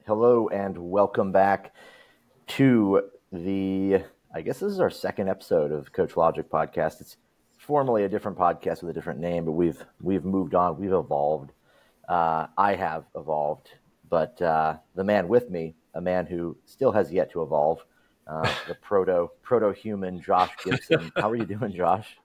Hello and welcome back to I guess this is our second episode of Coachlogik podcast. It's formerly a different podcast with a different name, but we've moved on. We've evolved. I have evolved, but the man with me, a man who still has yet to evolve, the proto-human Josh Gibson. How are you doing, Josh?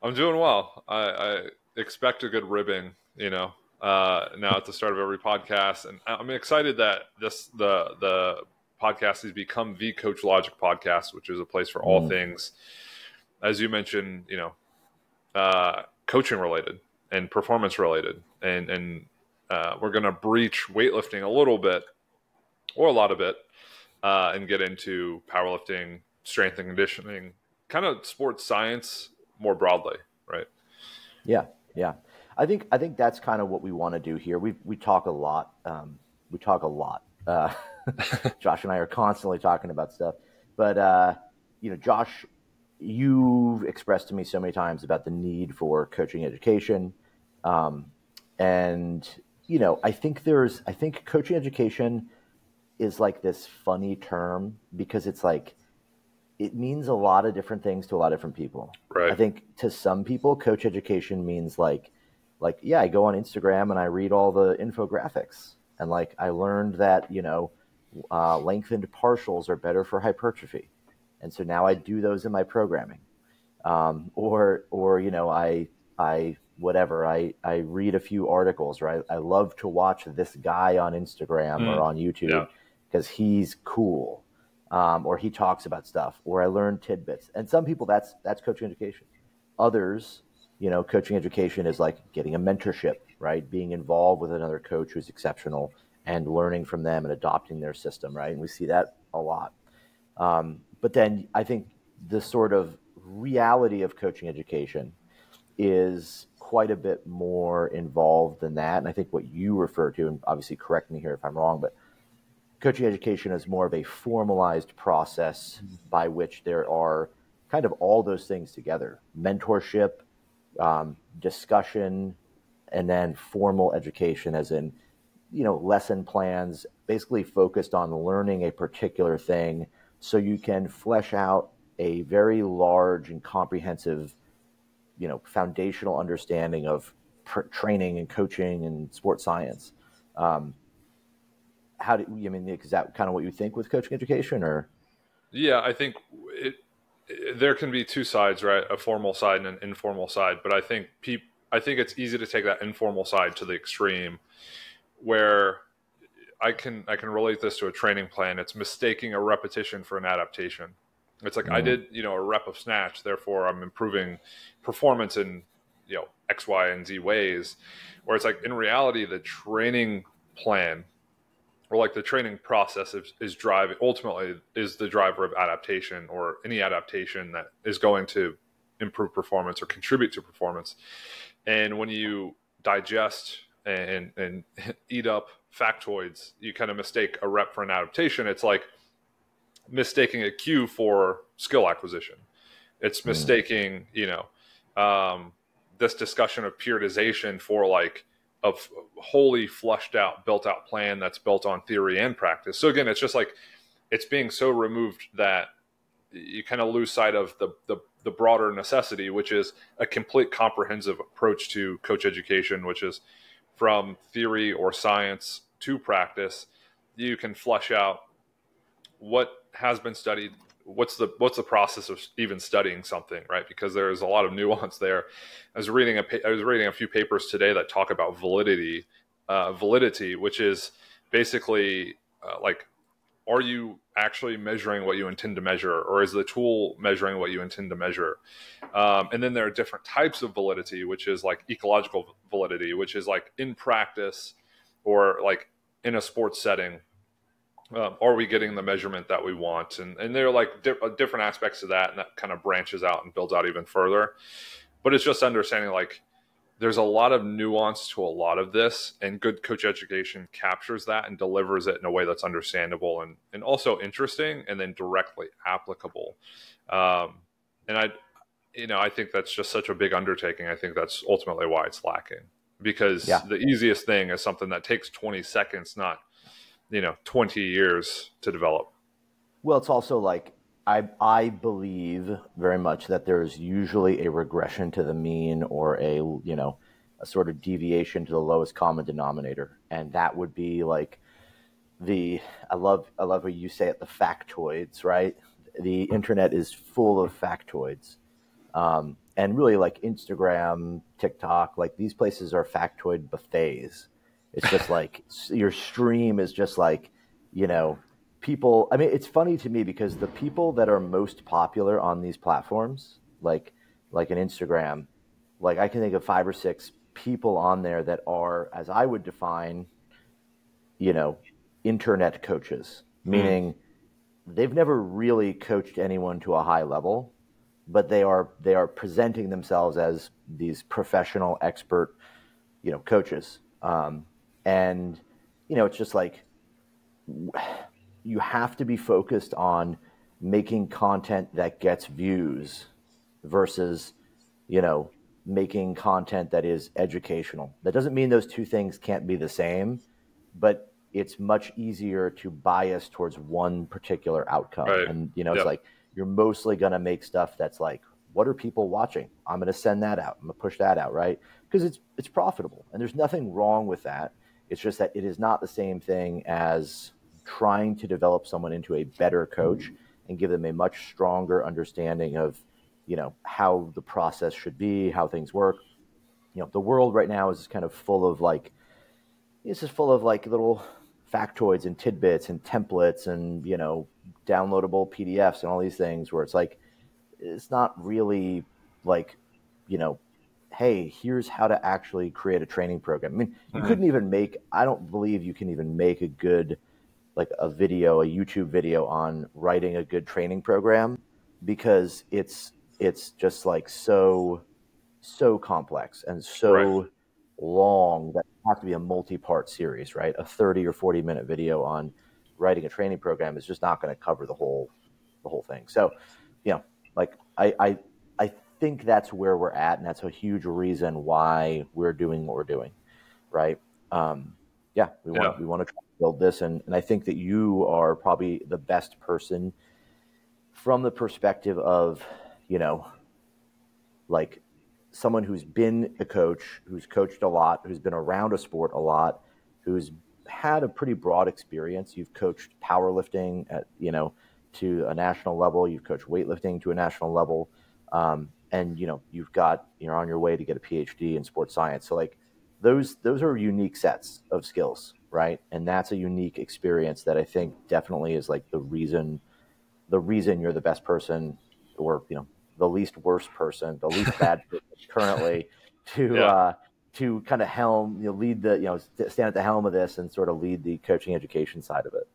I'm doing well. I expect a good ribbing, now at the start of every podcast. And I'm excited that the podcast has become the Coachlogik podcast, which is a place for all things, as you mentioned, coaching related and performance related. And we're going to breach weightlifting a little bit or a lot of it and get into powerlifting, strength and conditioning, kind of sports science more broadly, right? Yeah. I think that's kind of what we want to do here. We talk a lot. Josh and I are constantly talking about stuff. But Josh, you've expressed to me so many times about the need for coaching education, and I think coaching education is like this funny term because it's like, it means a lot of different things to a lot of different people. Right. I think to some people, coach education means like, I go on Instagram and I read all the infographics and like, I learned that, lengthened partials are better for hypertrophy. And so now I do those in my programming. Or I read a few articles, right? I love to watch this guy on Instagram or on YouTube because he's cool. Or he talks about stuff, or I learn tidbits. And some people, that's coaching education. Others, coaching education is like getting a mentorship, right? Being involved with another coach who's exceptional and learning from them and adopting their system, right? And we see that a lot. But then I think the sort of reality of coaching education is quite a bit more involved than that. And I think what you refer to, and obviously correct me here if I'm wrong, but coaching education is more of a formalized process by which there are kind of all those things together: mentorship, discussion, and then formal education, as in, lesson plans, basically focused on learning a particular thing so you can flesh out a very large and comprehensive, foundational understanding of training and coaching and sports science. Is that kind of what you think with coaching education, or? Yeah, I think there can be two sides, right? A formal side and an informal side. But I think it's easy to take that informal side to the extreme, where I can relate this to a training plan. It's mistaking a repetition for an adaptation. It's like, I did, a rep of snatch, therefore I'm improving performance in, X, Y, and Z ways. Where it's like, in reality, the training plan, or like the training process ultimately is the driver of adaptation, or any adaptation that is going to improve performance or contribute to performance. And when you digest and eat up factoids, you kind of mistake a rep for an adaptation. It's like mistaking a cue for skill acquisition. It's mistaking, this discussion of periodization for like a wholly fleshed out, built out plan that's built on theory and practice. So again, it's just like, it's being so removed that you kind of lose sight of the broader necessity, which is a complete comprehensive approach to coach education, which is from theory or science to practice. You can flesh out what has been studied, what's the process of even studying something, right? Because there's a lot of nuance there. I was reading a few papers today that talk about validity, which is basically like, are you actually measuring what you intend to measure, or is the tool measuring what you intend to measure? And then there are different types of validity, which is like ecological validity, which is like in practice or like in a sports setting. Are we getting the measurement that we want? And there are like different aspects to that, and that kind of branches out and builds out even further. But it's just understanding like there's a lot of nuance to a lot of this, and good coach education captures that and delivers it in a way that's understandable and also interesting, and then directly applicable. And I think that's just such a big undertaking. I think that's ultimately why it's lacking, because the easiest thing is something that takes 20 seconds, not 20 years to develop. Well, it's also like I believe very much that there's usually a regression to the mean or a sort of deviation to the lowest common denominator, and that would be like the I love what you say it, the factoids, right? The internet is full of factoids. And really like Instagram, TikTok, like these places are factoid buffets. It's just like your stream is just like, you know, people. I mean, it's funny to me because the people that are most popular on these platforms, like an Instagram, like I can think of 5 or 6 people on there that are, as I would define, you know, internet coaches, meaning they've never really coached anyone to a high level, but they are presenting themselves as these professional expert, coaches. And it's just like you have to be focused on making content that gets views versus, making content that is educational. That doesn't mean those two things can't be the same, but it's much easier to bias towards one particular outcome. Right. And, it's Yep. like you're mostly going to make stuff that's like, what are people watching? I'm going to send that out. I'm going to push that out, right? Because it's profitable. And there's nothing wrong with that. It's just that it is not the same thing as trying to develop someone into a better coach and give them a much stronger understanding of, how the process should be, how things work. The world right now is kind of full of like, it's just full of like little factoids and tidbits and templates and, downloadable PDFs and all these things where it's like, it's not really like, hey, here's how to actually create a training program. I mean, you couldn't even I don't believe you can even make a good, like a YouTube video on writing a good training program because it's just like so complex and Right. so long that it has to be a multi-part series, right? A 30 or 40-minute video on writing a training program is just not going to cover the whole thing. So, like I think that's where we're at, and that's a huge reason why we're doing what we're doing, right? Yeah, we Yeah. want to try to build this, and I think that you are probably the best person from the perspective of, like someone who's been a coach, who's coached a lot, who's been around a sport a lot, who's had a pretty broad experience. You've coached powerlifting at, to a national level. You've coached weightlifting to a national level. And, you're on your way to get a PhD in sports science. So like those are unique sets of skills, right? And that's a unique experience that I think definitely is like the reason you're the best person, or, the least worst person, the least bad person currently Yeah. to kind of lead stand at the helm of this and sort of lead the coaching education side of it.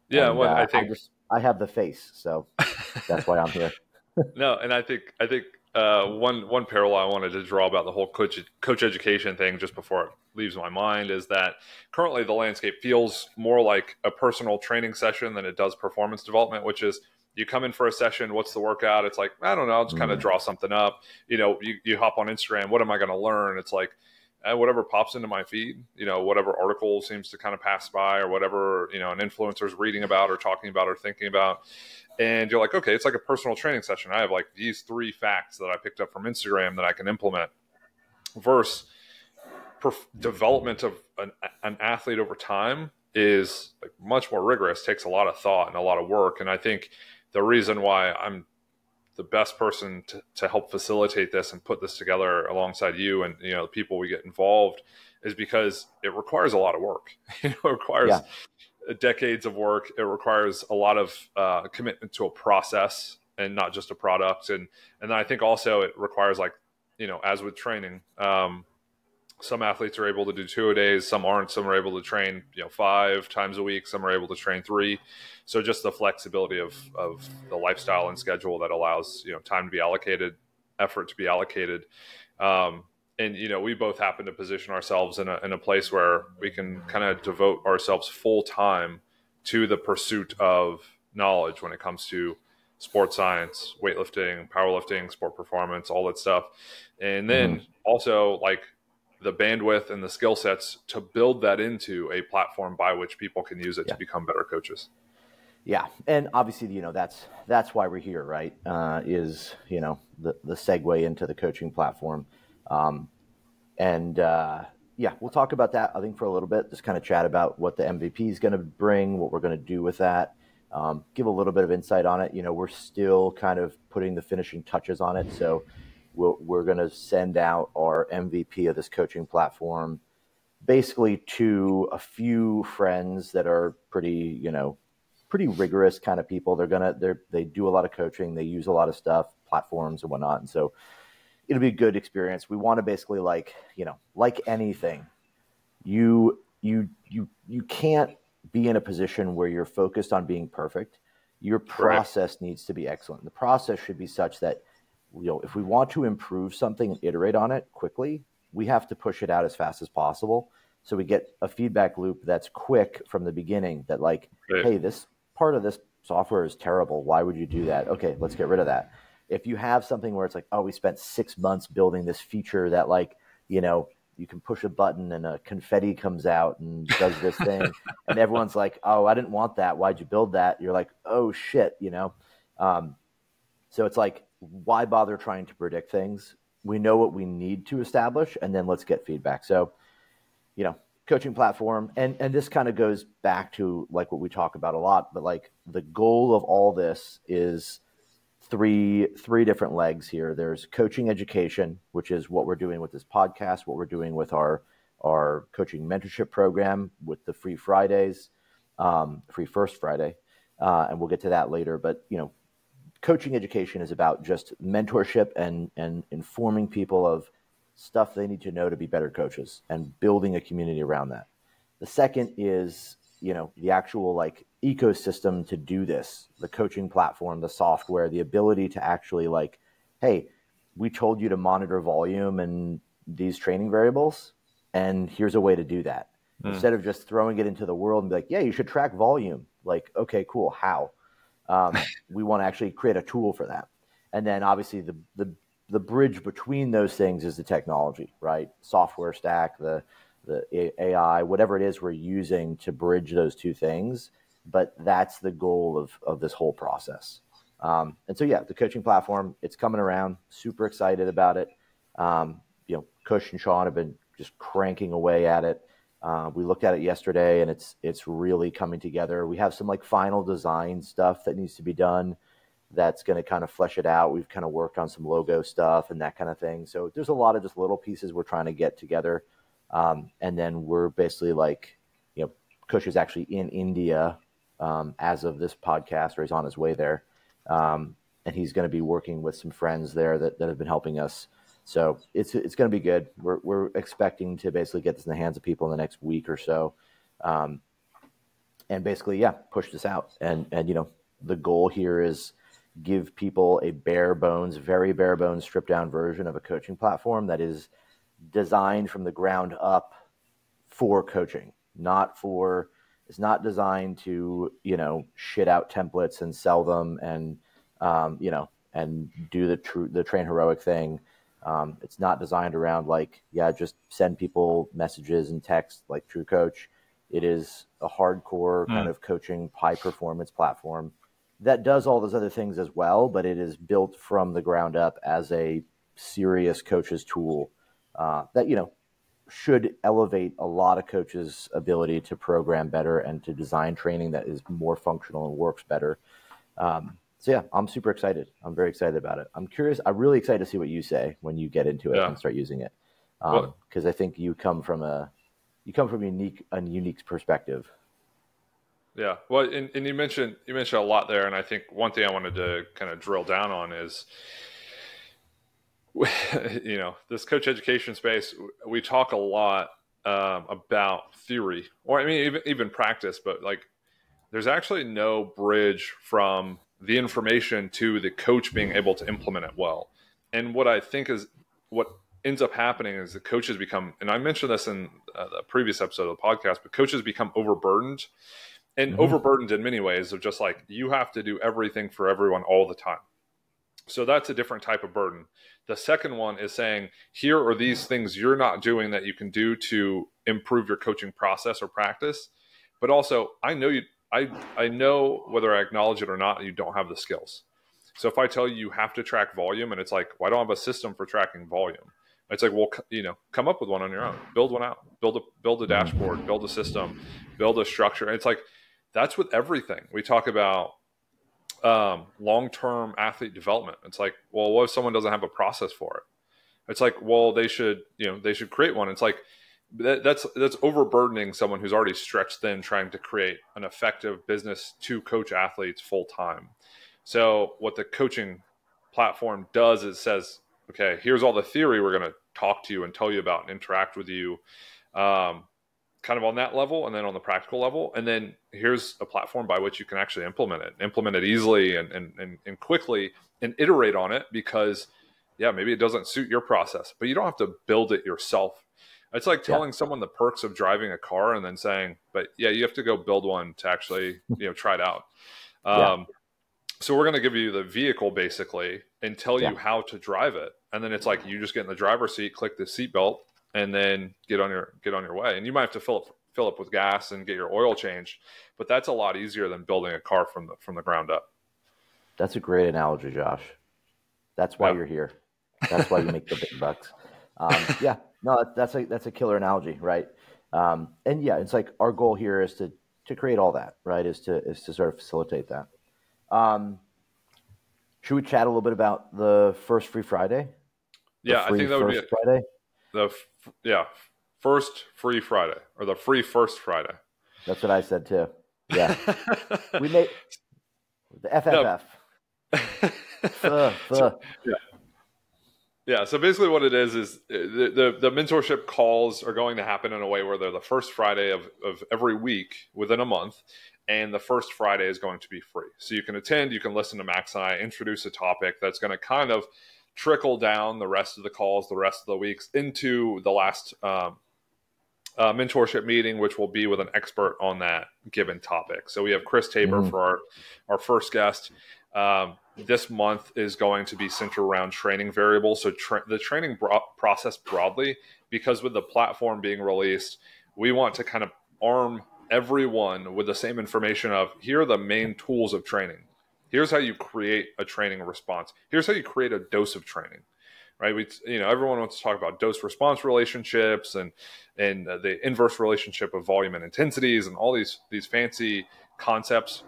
Yeah. And Well, I think, I have the face, so that's why I'm here. no, and I think one parallel I wanted to draw about the whole coach education thing just before it leaves my mind is that currently the landscape feels more like a personal training session than it does performance development, which is you come in for a session, what's the workout? It's like, I don't know, I'll just kind of draw something up. You hop on Instagram, what am I going to learn? It's like whatever pops into my feed, whatever article seems to kind of pass by or whatever, an influencer's reading about or talking about or thinking about. And you're like, okay, it's like a personal training session. I have like these 3 facts that I picked up from Instagram that I can implement versus development of an athlete over time is like much more rigorous, takes a lot of thought and a lot of work. And I think the reason why I'm the best person to help facilitate this and put this together alongside you and, the people we get involved is because it requires a lot of work. It requires decades of work. It requires a lot of commitment to a process and not just a product. And then I think also it requires, like, as with training, some athletes are able to do 2-a-days, some aren't. Some are able to train, 5 times a week. Some are able to train 3. So just the flexibility of the lifestyle and schedule that allows, time to be allocated, effort to be allocated. And, we both happen to position ourselves in a place where we can kind of devote ourselves full time to the pursuit of knowledge when it comes to sports science, weightlifting, powerlifting, sport performance, all that stuff. And then also, like, the bandwidth and the skill sets to build that into a platform by which people can use it to become better coaches. Yeah, and obviously, that's why we're here, right? Is the segue into the coaching platform, we'll talk about that, I think, for a little bit. Just kind of chat about what the MVP is going to bring, what we're going to do with that, give a little bit of insight on it. We're still kind of putting the finishing touches on it, so we're going to send out our MVP of this coaching platform, basically to a few friends that are pretty rigorous kind of people. They do a lot of coaching. They use a lot of stuff, platforms and whatnot. And so it'll be a good experience. We want to basically like anything, you can't be in a position where you're focused on being perfect. Your process needs to be excellent. The process should be such that, if we want to improve something and iterate on it quickly, we have to push it out as fast as possible. So we get a feedback loop that's quick from the beginning that hey, this part of this software is terrible. Why would you do that? Okay, let's get rid of that. If you have something where it's we spent 6 months building this feature that you can push a button and a confetti comes out and does this thing and everyone's like, oh, I didn't want that. Why'd you build that? You're like, oh shit, So it's why bother trying to predict things? We know what we need to establish, and then let's get feedback. So, coaching platform, and this kind of goes back to what we talk about a lot, but the goal of all this is three different legs here. There's coaching education, which is what we're doing with this podcast, what we're doing with our coaching mentorship program with the free Fridays, free first Friday, and we'll get to that later. But coaching education is about just mentorship and informing people of stuff they need to know to be better coaches and building a community around that. The second is, the actual ecosystem to do this, the coaching platform, the software, the ability to actually hey, we told you to monitor volume and these training variables, and here's a way to do that. Instead of just throwing it into the world and be yeah, you should track volume. Okay, cool. How? We want to actually create a tool for that. And then obviously the bridge between those things is the technology, right? Software stack, the AI, whatever it is we're using to bridge those two things. But that's the goal of this whole process. And so, the coaching platform, it's coming around, super excited about it. Kush and Sean have been just cranking away at it. We looked at it yesterday, and it's really coming together. We have some final design stuff that needs to be done that's going to kind of flesh it out. We've kind of worked on some logo stuff and that kind of thing. So there's a lot of just little pieces we're trying to get together. And then we're basically Kush is actually in India as of this podcast, or he's on his way there. And he's going to be working with some friends there that have been helping us. So it's going to be good. We're expecting to basically get this in the hands of people in the next week or so. And basically, push this out. And the goal here is give people a very bare bones, stripped down version of a coaching platform that is designed from the ground up for coaching, it's not designed to, shit out templates and sell them and, and do the Train Heroic thing. It's not designed around just send people messages and text like True Coach. It is a hardcore kind of coaching, high performance platform that does all those other things as well, but it is built from the ground up as a serious coach's tool that, should elevate a lot of coaches' ability to program better and to design training that is more functional and works better. I'm super excited. I'm very excited about it. I'm curious. I'm really excited to see what you say when you get into it and start using it. Because I think you come from a unique perspective. Yeah. Well, and you mentioned a lot there. And I think one thing I wanted to kind of drill down on is, this coach education space, we talk a lot about theory, or even practice, but there's actually no bridge from the information to the coach being able to implement it well. And what I think is what ends up happening is the coaches become, and I mentioned this in the previous episode of the podcast, but coaches become overburdened, and overburdened in many ways of just you have to do everything for everyone all the time. So that's a different type of burden. The second one is saying, here are these things you're not doing that you can do to improve your coaching process or practice. But also, I know whether I acknowledge it or not, you don't have the skills. So if I tell you you have to track volume, and it's like, well, I don't have a system for tracking volume. It's like, well, come up with one on your own, build one out, build a dashboard, build a system, build a structure. And it's like, that's with everything. We talk about long-term athlete development. It's like, well, what if someone doesn't have a process for it? It's like, well, they should create one. It's like, that's overburdening someone who's already stretched thin trying to create an effective business to coach athletes full time. So what the coaching platform does is says, okay, here's all the theory we're going to talk to you and tell you about and interact with you, kind of on that level, and then on the practical level. And then here's a platform by which you can actually implement it easily and quickly, and iterate on it, because maybe it doesn't suit your process, but you don't have to build it yourself. It's like telling someone the perks of driving a car and then saying, but you have to go build one to actually, try it out. So we're going to give you the vehicle basically and tell you how to drive it. And then it's like, you just get in the driver's seat, click the seatbelt, and then get on your way. And you might have to fill up with gas and get your oil changed, but that's a lot easier than building a car from the ground up. That's a great analogy, Josh. That's why you're here. That's why you make the big bucks. No, that's a killer analogy, right? And it's like our goal here is to create all that, right? Is to sort of facilitate that. Should we chat a little bit about the first Free Friday? I think that would be Friday. First Free Friday, or the free first Friday. That's what I said too. Yeah, we made the FFF. So basically what it is the mentorship calls are going to happen in a way where they're the first Friday of every week within a month. And the first Friday is going to be free. So you can attend, you can listen to Max and I introduce a topic that's going to kind of trickle down the rest of the calls, the rest of the weeks, into the last mentorship meeting, which will be with an expert on that given topic. So we have Chris Tabor for our first guest. This month is going to be centered around training variables. So the training process broadly, because with the platform being released, we want to kind of arm everyone with the same information of, here are the main tools of training. Here's how you create a training response. Here's how you create a dose of training, right? Everyone wants to talk about dose response relationships and the inverse relationship of volume and intensities and all these fancy concepts,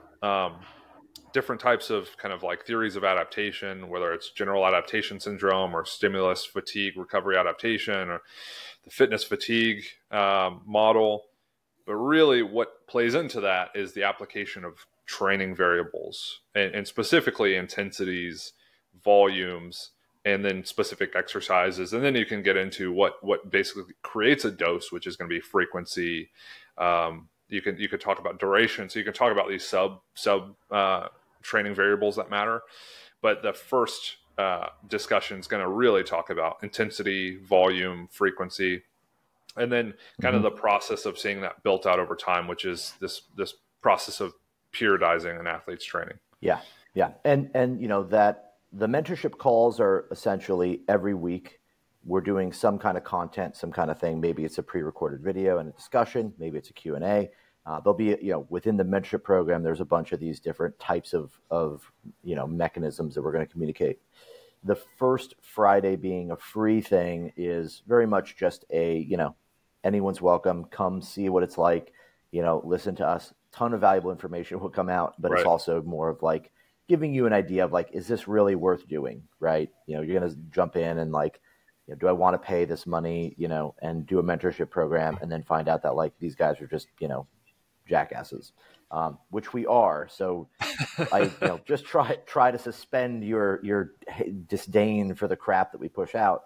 different types of kind of like theories of adaptation, whether it's general adaptation syndrome or stimulus fatigue recovery adaptation or the fitness fatigue model. But really what plays into that is the application of training variables and specifically intensities, volumes, and then specific exercises. And then you can get into what basically creates a dose, which is going to be frequency. You could talk about duration. So you can talk about these sub training variables that matter. But the first discussion is going to really talk about intensity, volume, frequency, and then kind of the process of seeing that built out over time, which is this process of periodizing an athlete's training. Yeah. And that the mentorship calls are essentially every week we're doing some kind of content, some kind of thing. Maybe it's a pre-recorded video and a discussion. Maybe it's a Q&A. There'll be, within the mentorship program, there's a bunch of these different types of mechanisms that we're going to communicate. The first Friday being a free thing is very much just anyone's welcome. Come see what it's like, listen to us. Ton of valuable information will come out, but It's also more of like giving you an idea of like, is this really worth doing? Right. You're going to jump in and like, do I want to pay this money, and do a mentorship program and then find out that like these guys are just, jackasses, which we are. So I just try to suspend your disdain for the crap that we push out.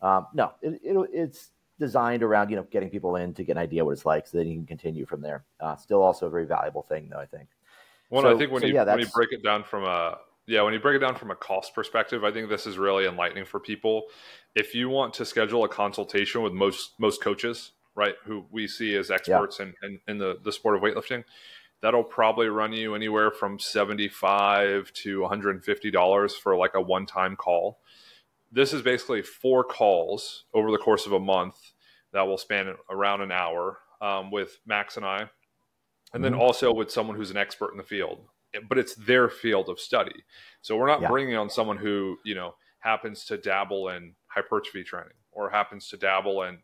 No, it's designed around, getting people in to get an idea what it's like so that you can continue from there. Still also a very valuable thing though, I think. Well, I think when you break it down from a cost perspective, I think this is really enlightening for people. If you want to schedule a consultation with most coaches, right, who we see as experts in the sport of weightlifting, that'll probably run you anywhere from $75 to $150 for like a one-time call. This is basically 4 calls over the course of a month that will span around an hour with Max and I, and then also with someone who's an expert in the field. But it's their field of study. So we're not bringing on someone who, happens to dabble in hypertrophy training, or happens to dabble in,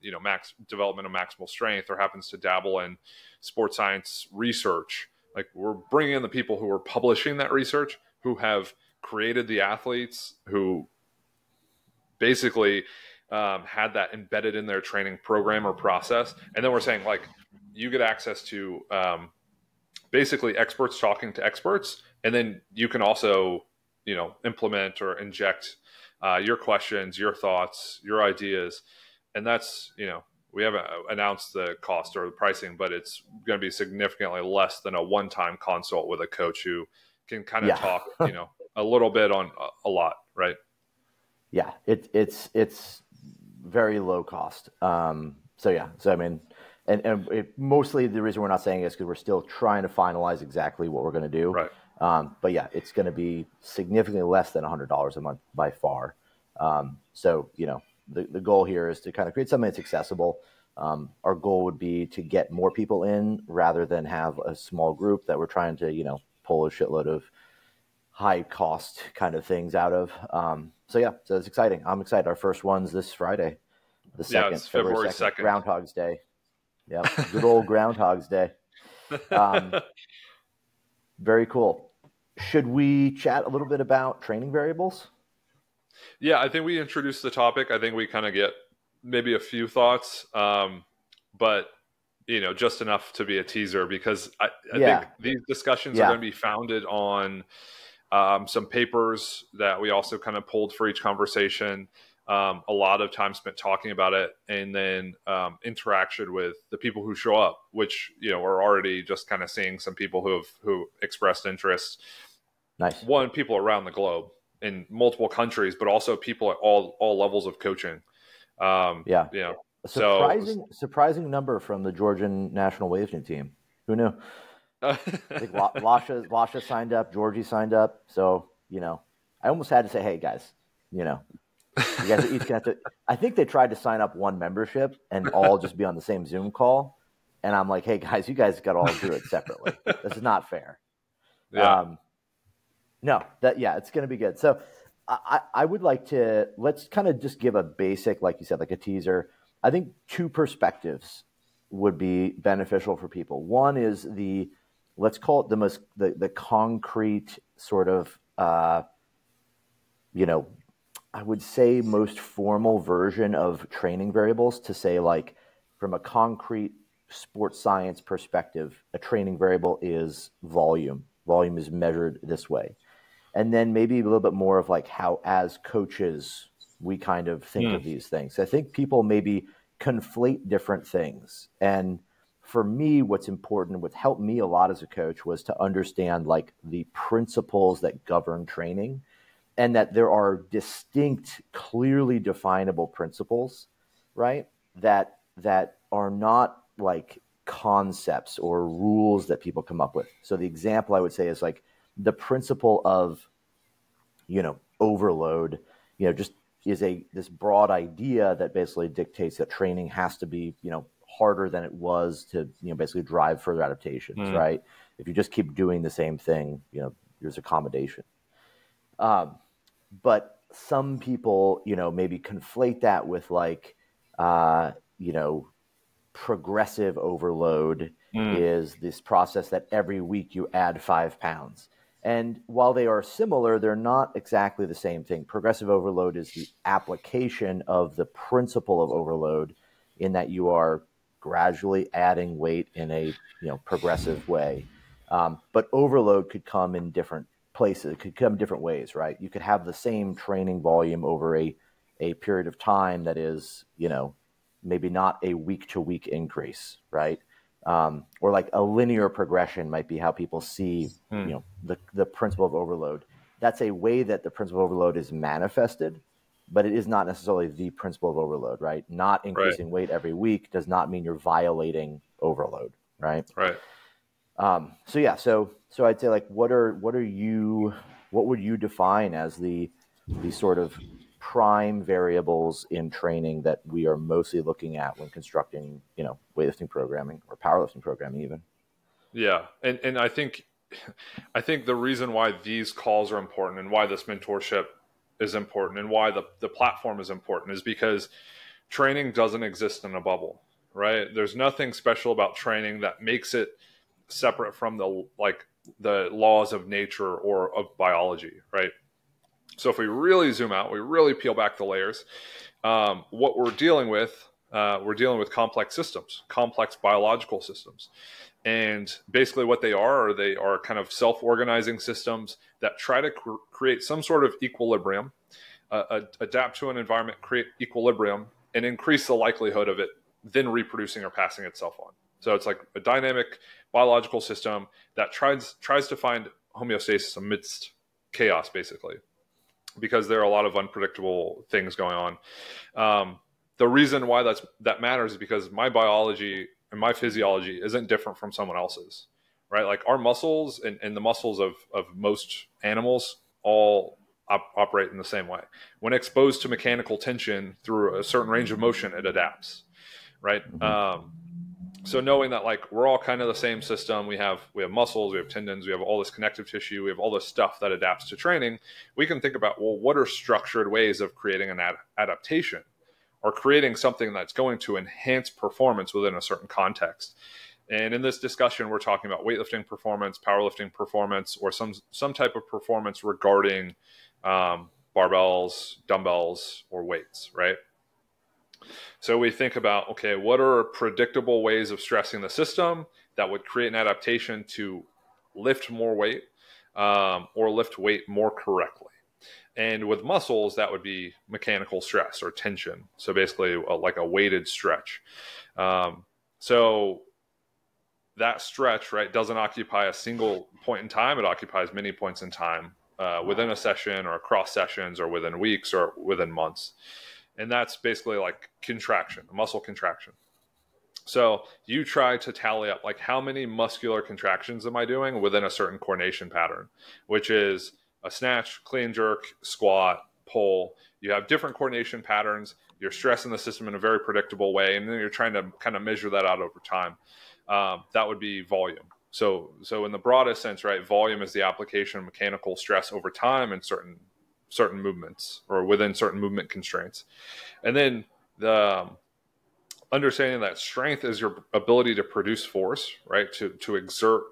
development of maximal strength, or happens to dabble in sports science research. Like, we're bringing in the people who are publishing that research, who have created the athletes, who basically had that embedded in their training program or process. And then we're saying, like, you get access to basically experts talking to experts, and then you can also, implement or inject your questions, your thoughts, your ideas. And that's, we haven't announced the cost or the pricing, but it's going to be significantly less than a one-time consult with a coach who can kind of talk, a little bit on a lot, right? Yeah, it's very low cost. So I mean, and mostly the reason we're not saying it is because we're still trying to finalize exactly what we're going to do. Right. But yeah, it's going to be significantly less than $100 a month by far. So, the goal here is to kind of create something that's accessible. Our goal would be to get more people in rather than have a small group that we're trying to, pull a shitload of high cost kind of things out of. So it's exciting. I'm excited. Our first one's this Friday, the 2nd, it's February 2nd. Groundhog's Day. Yeah, good old Groundhog's Day. Very cool. Should we chat a little bit about training variables? Yeah, I think we introduced the topic. I think we kind of get maybe a few thoughts, but just enough to be a teaser, because I think these discussions are going to be founded on some papers that we also kind of pulled for each conversation. A lot of time spent talking about it, and then interaction with the people who show up, which, we're already just kind of seeing some people who expressed interest. Nice. One, people around the globe in multiple countries, but also people at all levels of coaching. A surprising number from the Georgian national weightlifting team. Who knew? I think Lasha signed up, Georgie signed up. So, I almost had to say, hey guys, you guys are each gonna have to. I think they tried to sign up one membership and all just be on the same Zoom call. And I'm like, hey guys, you guys got to all do it separately. This is not fair. Yeah. It's going to be good. So I would like to, let's kind of just give a basic, like you said, like a teaser. I think 2 perspectives would be beneficial for people. One is let's call it the concrete sort of, I would say most formal version of training variables, to say, like, from a concrete sports science perspective, a training variable is volume. Volume is measured this way. And then maybe a little bit more of like how, as coaches, we kind of think of these things. I think people maybe conflate different things. And for me, what's important, what helped me a lot as a coach, was to understand like the principles that govern training, and that there are distinct, clearly definable principles, right? That are not like concepts or rules that people come up with. So the example I would say is like the principle of, overload, just is this broad idea that basically dictates that training has to be, harder than it was to, basically drive further adaptations, right? If you just keep doing the same thing, there's accommodation. But some people, maybe conflate that with like, progressive overload is this process that every week you add 5 pounds. And while they are similar, they're not exactly the same thing. Progressive overload is the application of the principle of overload, in that you are gradually adding weight in a progressive way. But overload could come in different places. It could come different ways, right? You could have the same training volume over a period of time that is, maybe not a week-to-week increase, right? Or like a linear progression might be how people see, the principle of overload. That's a way that the principle of overload is manifested, but it is not necessarily the principle of overload, right? Not increasing weight every week does not mean you're violating overload, right? Right. So yeah, so I'd say like, what would you define as the sort of prime variables in training that we are mostly looking at when constructing, weightlifting programming or powerlifting programming even? Yeah. And I think the reason why these calls are important and why this mentorship is important and why the platform is important is because training doesn't exist in a bubble, right? There's nothing special about training that makes it separate from the laws of nature or of biology, right? So if we really zoom out, we really peel back the layers, what we're dealing with complex systems, complex biological systems. And basically what they are kind of self-organizing systems that try to create some sort of equilibrium, adapt to an environment, create equilibrium, and increase the likelihood of it then reproducing or passing itself on. So it's like a dynamic biological system that tries to find homeostasis amidst chaos, basically, because there are a lot of unpredictable things going on. The reason why that matters is because my biology and my physiology isn't different from someone else's, right? Like our muscles and the muscles of most animals all operate in the same way. When exposed to mechanical tension through a certain range of motion, it adapts, right? So knowing that like we're all kind of the same system, we have muscles, we have tendons, we have all this connective tissue, we have all this stuff that adapts to training. We can think about, well, what are structured ways of creating an adaptation or creating something that's going to enhance performance within a certain context. And in this discussion, we're talking about weightlifting performance, powerlifting performance, or some type of performance regarding barbells, dumbbells, or weights, right? So we think about, okay, what are predictable ways of stressing the system that would create an adaptation to lift more weight or lift weight more correctly? And with muscles, that would be mechanical stress or tension. So basically like a weighted stretch. So that stretch, right, doesn't occupy a single point in time. It occupies many points in time within a session or across sessions or within weeks or within months. And that's basically like contraction, muscle contraction. So you try to tally up like how many muscular contractions am I doing within a certain coordination pattern, which is a snatch, clean jerk, squat, pull. You have different coordination patterns. You're stressing the system in a very predictable way, and then you're trying to kind of measure that out over time. That would be volume. So in the broadest sense, right, volume is the application of mechanical stress over time in certain movements or within certain movement constraints. And then the understanding that strength is your ability to produce force, right, to exert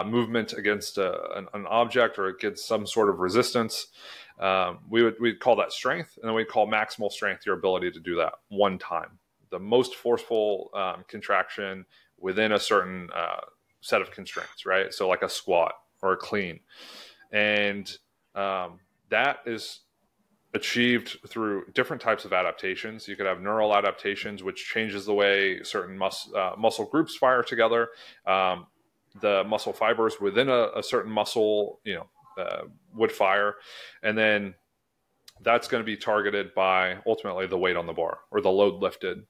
movement against an object or against some sort of resistance. We'd call that strength, and then we'd call maximal strength your ability to do that one time. The most forceful contraction within a certain set of constraints, right? So like a squat or a clean. And that is achieved through different types of adaptations. You could have neural adaptations, which changes the way certain muscle groups fire together. The muscle fibers within a certain muscle, would fire. And then that's going to be targeted by ultimately the weight on the bar or the load lifted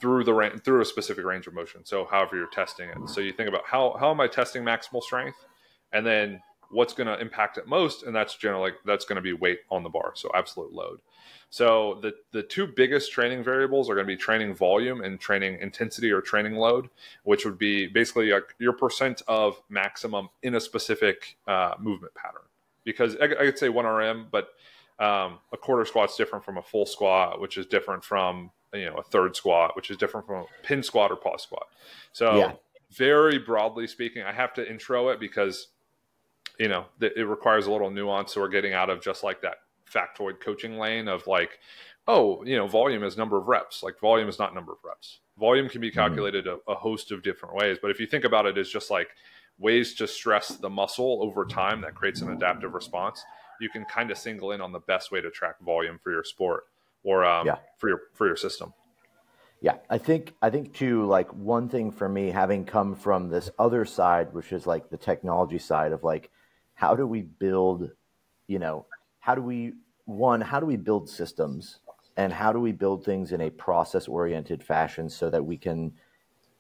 through a specific range of motion. So however you're testing it. So you think about how am I testing maximal strength? And then what's going to impact it most, and that's going to be weight on the bar, so absolute load. So the two biggest training variables are going to be training volume and training intensity or training load, which would be basically your percent of maximum in a specific movement pattern. Because I could say 1 RM, but a quarter squat's different from a full squat, which is different from a third squat, which is different from a pin squat or pause squat. So very broadly speaking, I have to intro it because it requires a little nuance. So we're getting out of just like that factoid coaching lane of like, volume is number of reps. Like volume is not number of reps. Volume can be calculated a host of different ways. But if you think about it as just like ways to stress the muscle over time that creates an adaptive response, you can kind of single in on the best way to track volume for your sport or for your system. Yeah, I think too, like one thing for me, having come from this other side, which is like the technology side of like, how do we build, how do we build systems, and how do we build things in a process-oriented fashion so that we can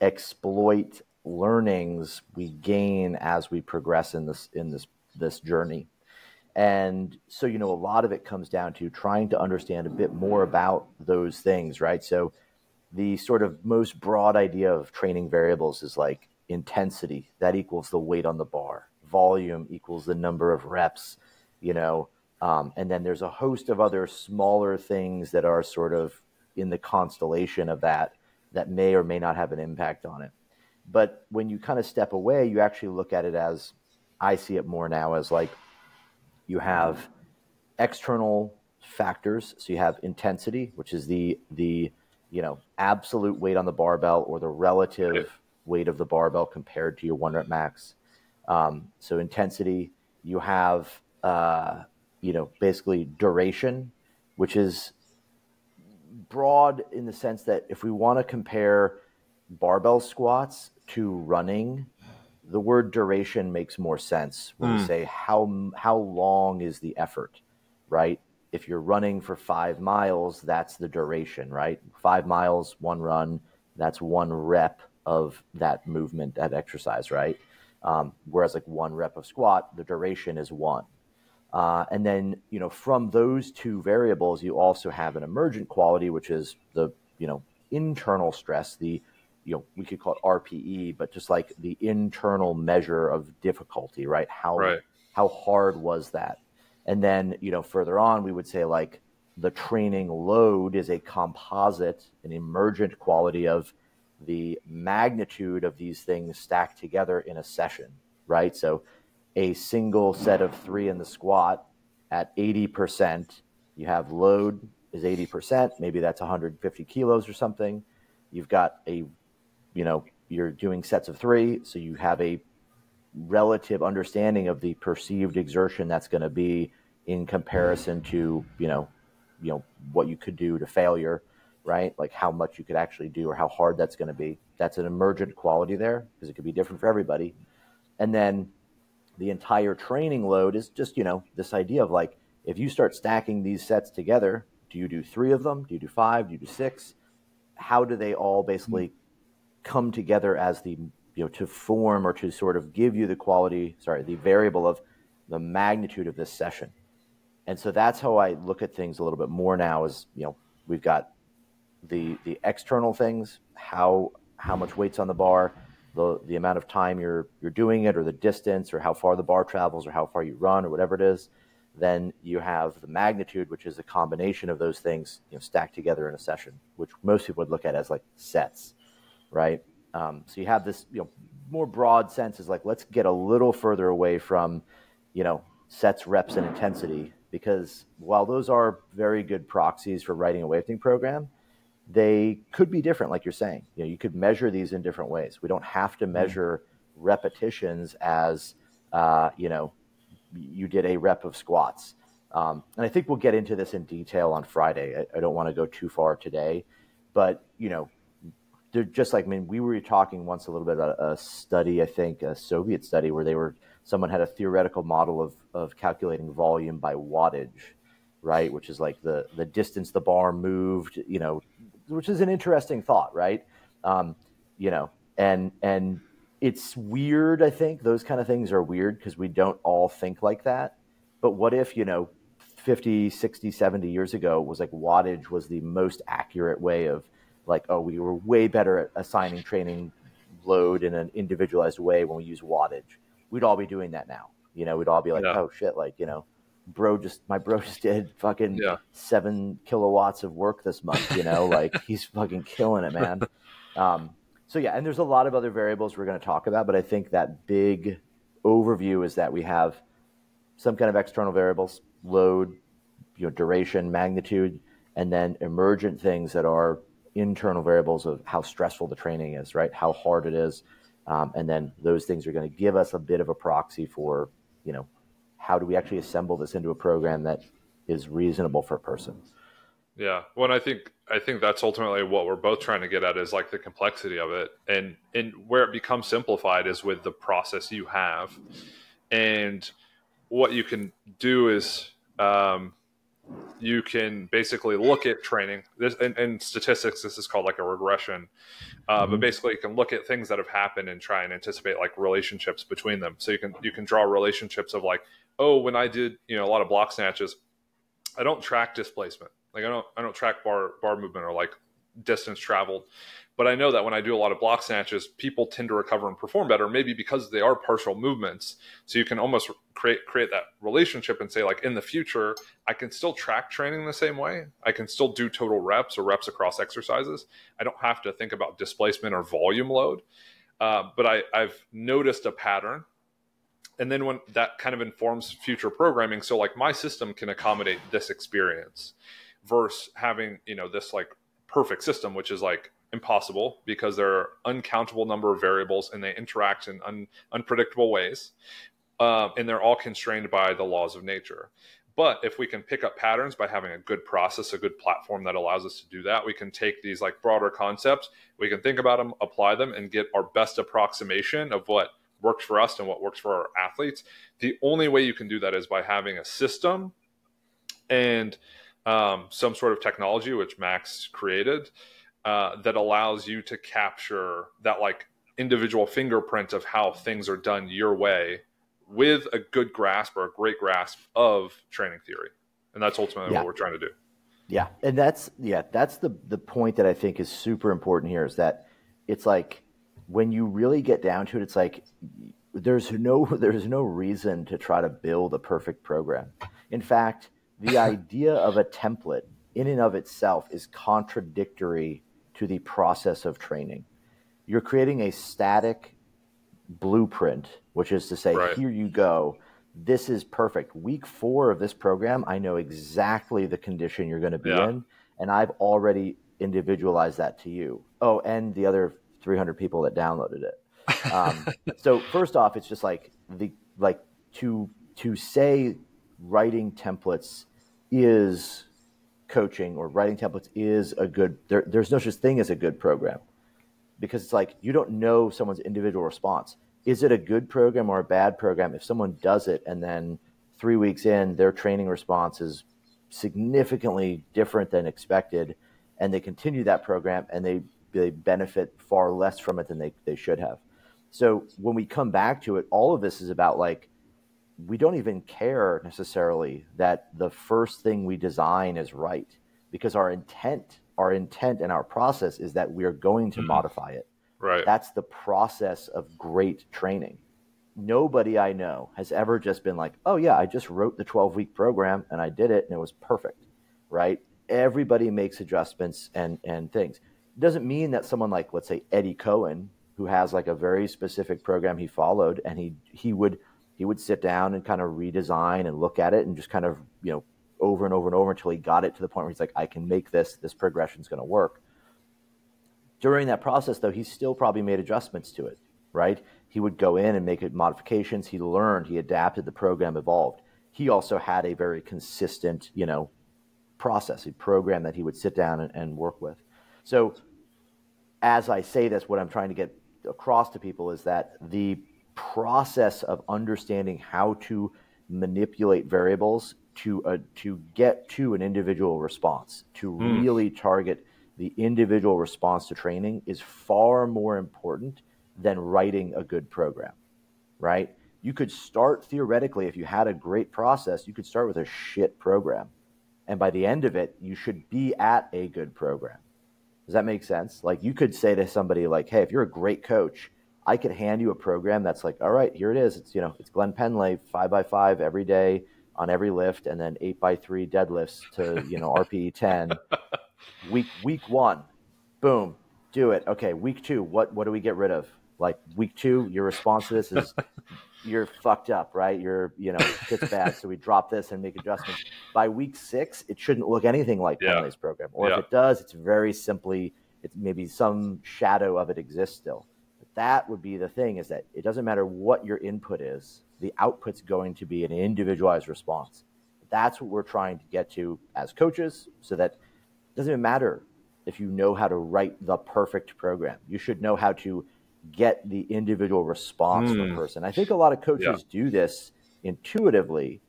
exploit learnings we gain as we progress in this journey. And so, a lot of it comes down to trying to understand a bit more about those things, right? So the sort of most broad idea of training variables is like intensity, that equals the weight on the bar, volume equals the number of reps, and then there's a host of other smaller things that are sort of in the constellation of that may or may not have an impact on it. But when you kind of step away, you actually look at it as, I see it more now as like, you have external factors. So you have intensity, which is the absolute weight on the barbell or the relative weight of the barbell compared to your 1 rep max. So intensity, you have, basically duration, which is broad in the sense that if we want to compare barbell squats to running, the word duration makes more sense when we say how long is the effort, right? If you're running for 5 miles, that's the duration, right? 5 miles, 1 run, that's 1 rep of that movement, that exercise, right? Whereas like 1 rep of squat, the duration is 1. And then, from those 2 variables, you also have an emergent quality, which is the, internal stress, we could call it RPE, but just like the internal measure of difficulty, right? How hard was that? And then, further on, we would say like the training load is a composite, an emergent quality of the magnitude of these things stacked together in a session, right? So a single set of 3 in the squat at 80%, you have load is 80%, maybe that's 150 kilos or something. You've got you're doing sets of 3, so you have a relative understanding of the perceived exertion that's going to be in comparison to, what you could do to failure, right? Like how much you could actually do or how hard that's going to be. That's an emergent quality there because it could be different for everybody. And then the entire training load is just, this idea of like, if you start stacking these sets together, do you do 3 of them? Do you do 5? Do you do 6? How do they all basically come together as the, to form or to sort of give you the variable of the magnitude of this session. And so that's how I look at things a little bit more now is, we've got the external things, how much weight's on the bar, the amount of time you're doing it or the distance or how far the bar travels or how far you run or whatever it is. Then you have the magnitude, which is a combination of those things, stacked together in a session, which most people would look at as like sets. Right. So you have this, more broad sense is like, let's get a little further away from, sets, reps, and intensity, because while those are very good proxies for writing a weightlifting program, they could be different. Like you're saying, you could measure these in different ways. We don't have to measure repetitions as, you did a rep of squats. And I think we'll get into this in detail on Friday. I don't want to go too far today, but, they're just like, we were talking once a little bit about a study, I think a Soviet study where someone had a theoretical model of calculating volume by wattage, right? Which is like the distance the bar moved, which is an interesting thought, right? And it's weird. I think those kind of things are weird because we don't all think like that. But what if, 50, 60, 70 years ago was like wattage was the most accurate way of, like, oh, we were way better at assigning training load in an individualized way when we use wattage. We'd all be doing that now. We'd all be like, oh shit, like, my bro just did fucking 7 kilowatts of work this month, like he's fucking killing it, man. So yeah, and there's a lot of other variables we're going to talk about, but I think that big overview is that we have some kind of external variables, load, duration, magnitude, and then emergent things that are internal variables of how stressful the training is, right? How hard it is. And then those things are going to give us a bit of a proxy for, how do we actually assemble this into a program that is reasonable for a person? Yeah. Well, I think that's ultimately what we're both trying to get at is like the complexity of it. And where it becomes simplified is with the process you have. And what you can do is, you can basically look at training. This, in statistics, this is called like a regression. But basically, you can look at things that have happened and try and anticipate like relationships between them. So you can draw relationships of like, oh, when I did a lot of block snatches, I don't track displacement. Like I don't track bar movement or like distance traveled. But I know that when I do a lot of block snatches, people tend to recover and perform better, maybe because they are partial movements. So you can almost create that relationship and say, like, in the future, I can still track training the same way. I can still do total reps or reps across exercises. I don't have to think about displacement or volume load. But I've noticed a pattern. And then when that kind of informs future programming, so like my system can accommodate this experience versus having, this like perfect system, which is like impossible because there are uncountable number of variables and they interact in unpredictable ways. And they're all constrained by the laws of nature. But if we can pick up patterns by having a good process, a good platform that allows us to do that, we can take these like broader concepts, we can think about them, apply them, and get our best approximation of what works for us and what works for our athletes. The only way you can do that is by having a system and some sort of technology, which Max created, that allows you to capture that like individual fingerprint of how things are done your way with a good grasp or a great grasp of training theory. And that's ultimately what we're trying to do. Yeah. And that's the point that I think is super important here, is that it's like, when you really get down to it, it's like there's no reason to try to build a perfect program. In fact, the idea of a template in and of itself is contradictory to the process of training. You're creating a static blueprint, which is to say, Here you go. This is perfect. Week 4 of this program, I know exactly the condition you're going to be in, and I've already individualized that to you. Oh, and the other 300 people that downloaded it. So first off, it's just like to say writing templates is coaching, or writing templates is a good, there's no such thing as a good program, because it's like you don't know someone's individual response. Is it a good program or a bad program if someone does it and then 3 weeks in their training response is significantly different than expected, and they continue that program and they benefit far less from it than they should have? So when we come back to it, all of this is about like, we don't even care necessarily that the first thing we design is right, because our intent and our process is that we are going to modify it. Right. That's the process of great training. Nobody I know has ever just been like, oh yeah, I just wrote the 12-week program and I did it and it was perfect, right? Everybody makes adjustments and things. It doesn't mean that someone like, let's say, Eddie Cohen, who has like a very specific program he followed, and he would sit down and kind of redesign and look at it and just kind of, over and over and over until he got it to the point where he's like, I can make this progression is going to work. During that process, though, he still probably made adjustments to it, right? He would go in and make modifications. He learned, he adapted, the program evolved. He also had a very consistent, process, a program that he would sit down and work with. So as I say this, what I'm trying to get across to people is that the process of understanding how to manipulate variables to get to an individual response, to really target the individual response to training, is far more important than writing a good program, right? You could start, theoretically, if you had a great process, you could start with a shit program. And by the end of it, you should be at a good program. Does that make sense? Like, you could say to somebody like, hey, if you're a great coach, I could hand you a program that's like, all right, here it is. It's, it's Glenn Penley, 5x5 every day on every lift, and then 8x3 deadlifts to, RPE 10. Week 1, boom, do it. Okay, week 2, what do we get rid of? Like, week 2, your response to this is you're fucked up, right? Shit's bad. So we drop this and make adjustments. By week 6, it shouldn't look anything like Penley's program. Or if it does, it's very simply, it's maybe some shadow of it exists still. But that would be the thing, is that it doesn't matter what your input is, the output's going to be an individualized response. That's what we're trying to get to as coaches, so that it doesn't even matter if you know how to write the perfect program. You should know how to get the individual response from a person. I think a lot of coaches do this intuitively,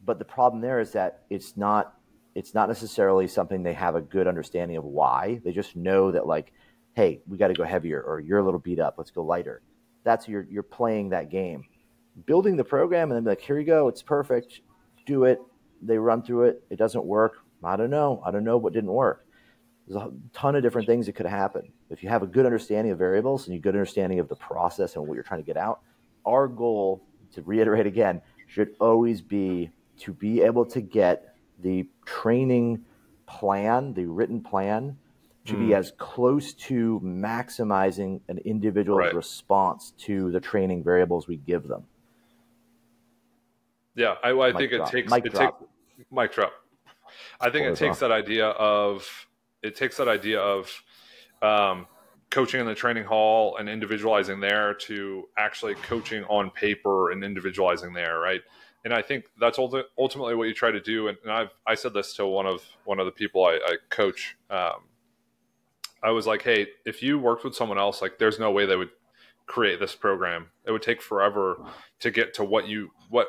but the problem there is that it's not it's not necessarily something they have a good understanding of why. They just know that like, hey, we got to go heavier, or you're a little beat up, let's go lighter. That's you're playing that game. Building the program and then be like, here you go, it's perfect, do it. They run through it, it doesn't work. I don't know what didn't work. There's a ton of different things that could happen. If you have a good understanding of variables and a good understanding of the process and what you're trying to get out, our goal, to reiterate again, should always be to be able to get the training plan, the written plan, to be as close to maximizing an individual's response to the training variables we give them. Yeah, I think it takes mic drop. I think it takes that idea of coaching in the training hall and individualizing there to actually coaching on paper and individualizing there, right? And I think that's ultimately what you try to do. And I said this to one of the people I coach. I was like, hey, if you worked with someone else, like there's no way they would create this program. It would take forever to get to what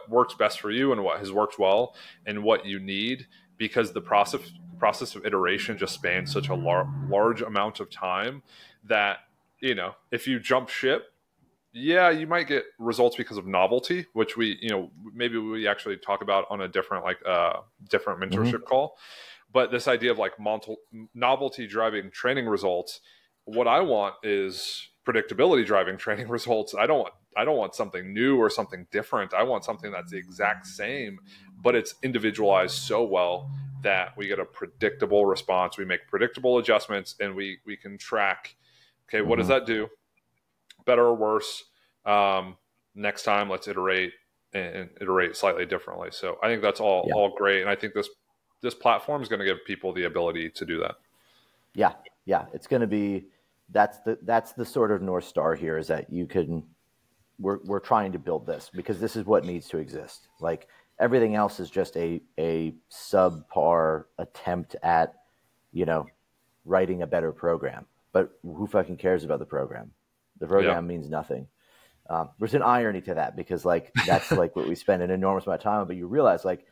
works best for you and what has worked well and what you need, because the process of iteration just spans such a large amount of time that, you know, if you jump ship, yeah, you might get results because of novelty, which maybe we actually talk about on a different different mentorship call. But this idea of like novelty driving training results, what I want is predictability driving training results. I don't want something new or something different. I want something that's the exact same, but it's individualized so well that we get a predictable response. We make predictable adjustments, and we can track, okay, what does that do? Better or worse? Next time, let's iterate and iterate slightly differently. So I think that's all great. And I think this platform is going to give people the ability to do that. Yeah. It's going to be, that's the sort of North Star here, is that we're trying to build this because this is what needs to exist. Like everything else is just a subpar attempt at, writing a better program, but who fucking cares about the program? The program means nothing. There's an irony to that, because like, that's like what we spend an enormous amount of time on, but you realize like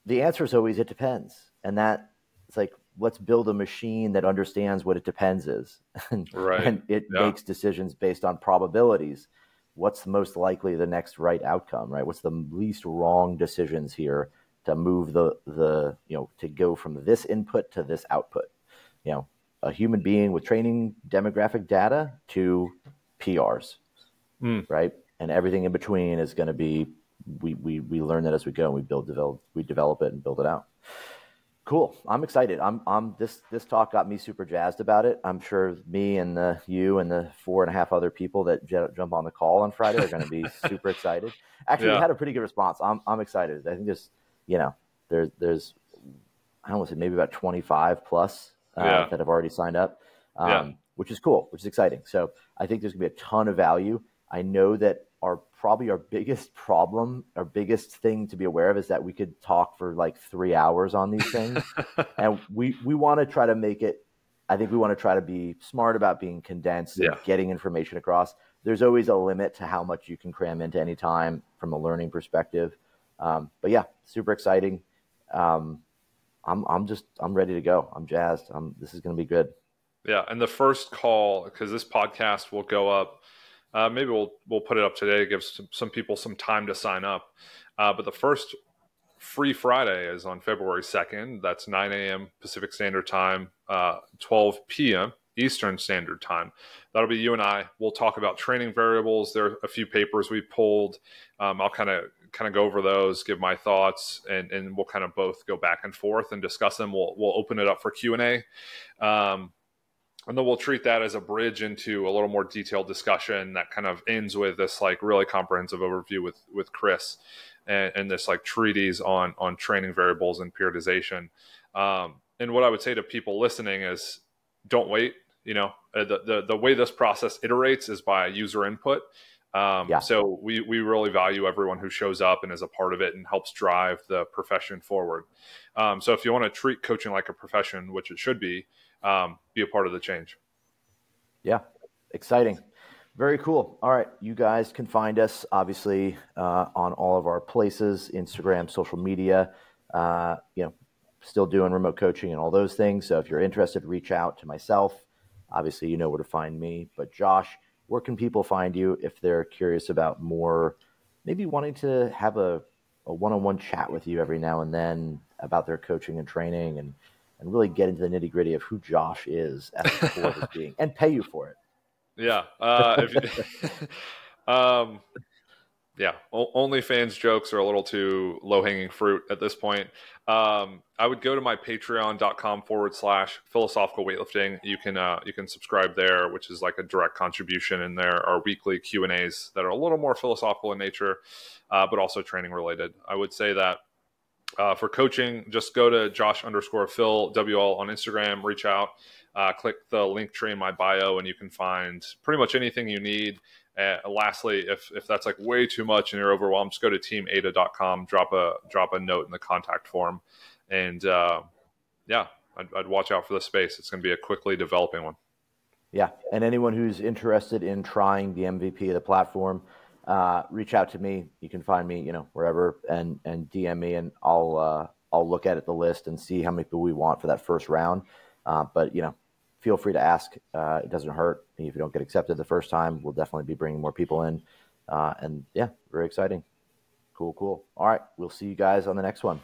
the answer is always, it depends. And that it's like, let's build a machine that understands what it depends is. and it makes decisions based on probabilities. What's the most likely the next right outcome, right? What's the least wrong decisions here to move the to go from this input to this output? A human being with training demographic data to PRs, right? And everything in between is going to be, we learn that as we go, and we develop it and build it out. Cool. I'm excited. This talk got me super jazzed about it. I'm sure me and you and the 4.5 other people that jump on the call on Friday are going to be super excited. Actually, we had a pretty good response. I'm excited. I think there's I don't want to say maybe about 25 plus that have already signed up, which is cool, which is exciting. So I think there's gonna be a ton of value. I know that our biggest problem, our biggest thing to be aware of, is that we could talk for like 3 hours on these things. And we want to try to make it, I think we want to try to be smart about being condensed and getting information across. There's always a limit to how much you can cram into any time from a learning perspective. But yeah, super exciting. I'm ready to go. I'm jazzed. This is going to be good. Yeah. And the first call, because this podcast will go up, maybe we'll put it up today to give some people some time to sign up. But the first free Friday is on February 2nd. That's 9 a.m. Pacific Standard Time, 12 p.m. Eastern Standard Time. That'll be you and I. We'll talk about training variables. There are a few papers we pulled. I'll kind of go over those, give my thoughts, and we'll kind of both go back and forth and discuss them. We'll open it up for Q&A. And then we'll treat that as a bridge into a little more detailed discussion that kind of ends with this like really comprehensive overview with Chris and this like treatise on training variables and periodization. And what I would say to people listening is, don't wait. The way this process iterates is by user input. So we really value everyone who shows up and is a part of it and helps drive the profession forward. So if you want to treat coaching like a profession, which it should be a part of the change. Yeah. Exciting. Very cool. All right. You guys can find us obviously on all of our places, Instagram, social media, still doing remote coaching and all those things. So if you're interested, reach out to myself. Obviously, you know where to find me. But Josh, where can people find you if they're curious about more, maybe wanting to have a one-on-one chat with you every now and then about their coaching and training, and really get into the nitty-gritty of who Josh is at the core of his being, and pay you for it? Yeah. Yeah. OnlyFans jokes are a little too low-hanging fruit at this point. I would go to my patreon.com/philosophical weightlifting. You can subscribe there, which is like a direct contribution, and there are weekly Q&As that are a little more philosophical in nature, but also training related. I would say that for coaching, just go to Josh_Phil WL on Instagram, reach out, click the link tree in my bio, and you can find pretty much anything you need. Lastly, if that's like way too much and you're overwhelmed, just go to teamada.com, drop a note in the contact form, and yeah, I'd watch out for the space. It's going to be a quickly developing one. Yeah, and anyone who's interested in trying the MVP of the platform, reach out to me. You can find me, wherever, and DM me, and I'll look at the list and see how many people we want for that first round. But feel free to ask. It doesn't hurt. If you don't get accepted the first time, we'll definitely be bringing more people in. And yeah, very exciting. Cool. All right, we'll see you guys on the next one.